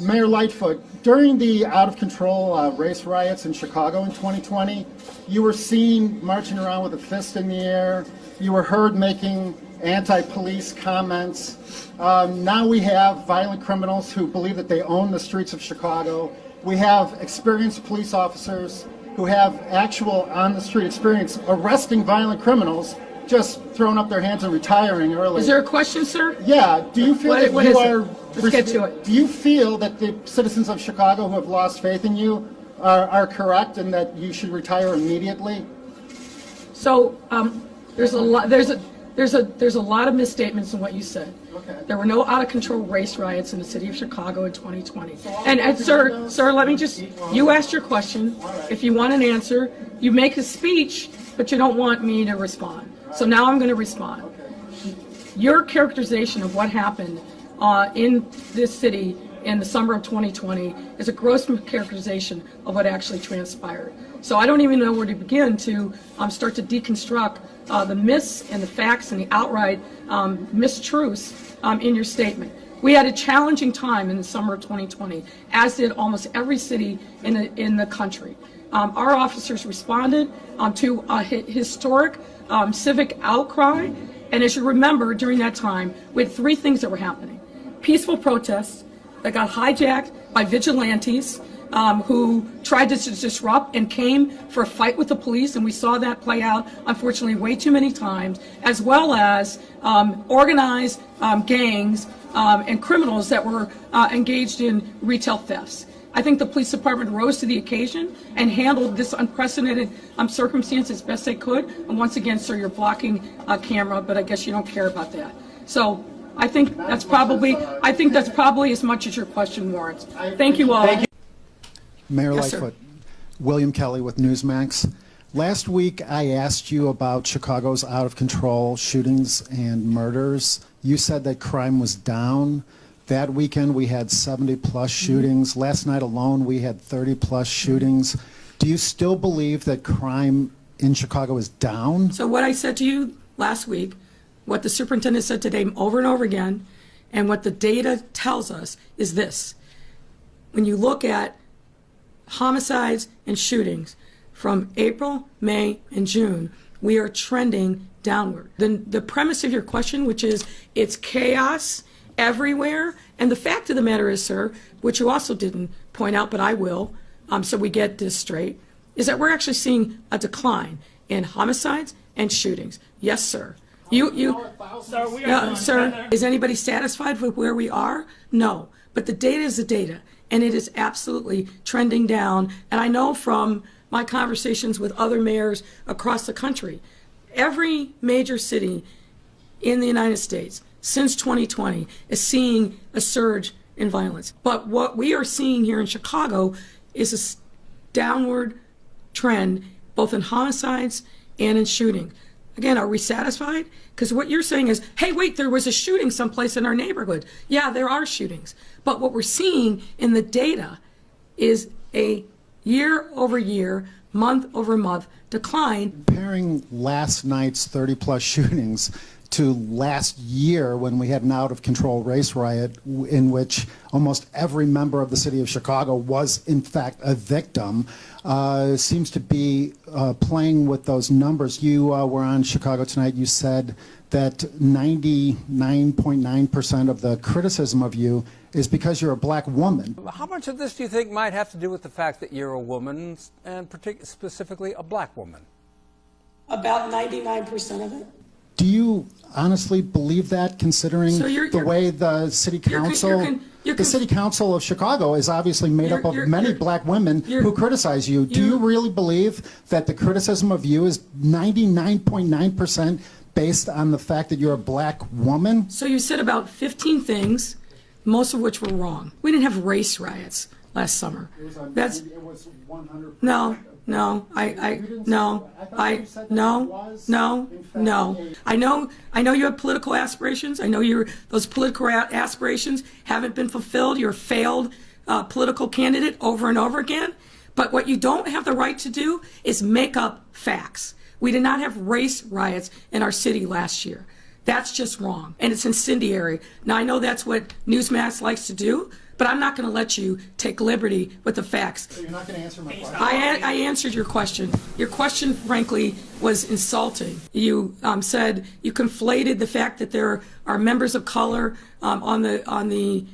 Mayor Lightfoot, during the out-of-control race riots in Chicago in 2020, you were seen marching around with a fist in the air. You were heard making anti-police comments. Now we have violent criminals who believe that they own the streets of Chicago. We have experienced police officers who have actual on-the-street experience arresting violent criminals, just throwing up their hands and retiring early. Is there a question, sir? Yeah. Do you feel that you are? Let's get to it. Do you feel that the citizens of Chicago who have lost faith in you are correct and that you should retire immediately? So there's a lot. There's a lot of misstatements in what you said. Okay. There were no out-of-control race riots in the city of Chicago in 2020. And sir, let me just. You asked your question. If you want an answer, you make a speech, but you don't want me to respond. So now I'm going to respond. Your characterization of what happened in this city in the summer of 2020 is a gross characterization of what actually transpired. So I don't even know where to begin to start to deconstruct the myths and the facts and the outright mistruths in your statement. We had a challenging time in the summer of 2020, as did almost every city in the country. Our officers responded to a historic civic outcry, and as you remember, during that time, we had three things that were happening. Peaceful protests that got hijacked by vigilantes who tried to disrupt and came for a fight with the police, and we saw that play out, unfortunately, way too many times, as well as organized gangs and criminals that were engaged in retail thefts. I think the police department rose to the occasion and handled this unprecedented circumstance as best they could. And once again, sir, you're blocking camera, but I guess you don't care about that. So I think that's probably as much as your question warrants. Thank you all. Thank you. Mayor Yes, Lightfoot, William Kelly with Newsmax. Last week I asked you about Chicago's out-of-control shootings and murders. You said that crime was down. That weekend we had 70-plus shootings. Last night alone we had 30-plus shootings. Do you still believe that crime in Chicago is down? So what I said to you last week, what the superintendent said today over and over again, and what the data tells us is this. When you look at homicides and shootings from April, May, and June, we are trending downward. The premise of your question, which is it's chaos everywhere, and the fact of the matter is, sir, which you also didn't point out, but I will, so we get this straight, is that we're actually seeing a decline in homicides and shootings. Yes, sir. Sir, is anybody satisfied with where we are? No, but the data is the data, and it is absolutely trending down. And I know from my conversations with other mayors across the country, every major city in the United States since 2020 is seeing a surge in violence. But what we are seeing here in Chicago is a downward trend, both in homicides and in shooting. Again, are we satisfied? Because what you're saying is, hey, wait, there was a shooting someplace in our neighborhood. Yeah, there are shootings. But what we're seeing in the data is a year-over-year, month-over-month decline. Comparing last night's 30-plus shootings to last year when we had an out-of-control race riot in which almost every member of the city of Chicago was, in fact, a victim, seems to be playing with those numbers. You were on Chicago Tonight. You said that 99.9% of the criticism of you is because you're a black woman. How much of this do you think might have to do with the fact that you're a woman, and specifically a black woman? About 99% of it. Do you honestly believe that, considering the way the city council, the city council of Chicago is obviously made up of many black women who criticize you? Do you really believe that the criticism of you is 99.9% based on the fact that you're a black woman? So you said about 15 things, most of which were wrong. We didn't have race riots last summer. It was 100%. No. I know you have political aspirations. I know those political aspirations haven't been fulfilled. You're a failed political candidate over and over again. But what you don't have the right to do is make up facts. We did not have race riots in our city last year. That's just wrong, and it's incendiary. Now, I know that's what Newsmax likes to do, but I'm not going to let you take liberty with the facts. So you're not going to answer my question? I answered your question. Your question, frankly, was insulting. You said you conflated the fact that there are members of color on the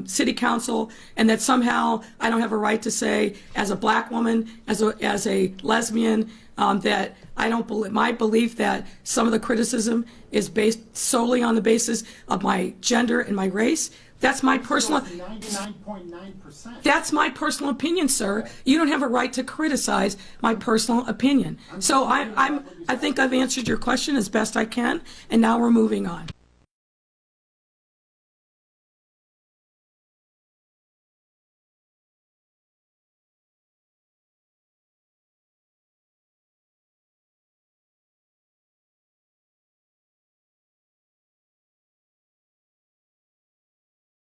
city council, and that somehow I don't have a right to say, as a black woman, as a lesbian, that I don't believe, my belief that some of the criticism is based solely on the basis of my gender and my race. That's my personal. 99.9%. That's my personal opinion, sir. You don't have a right to criticize my personal opinion. So I think I've answered your question as best I can, and now we're moving on.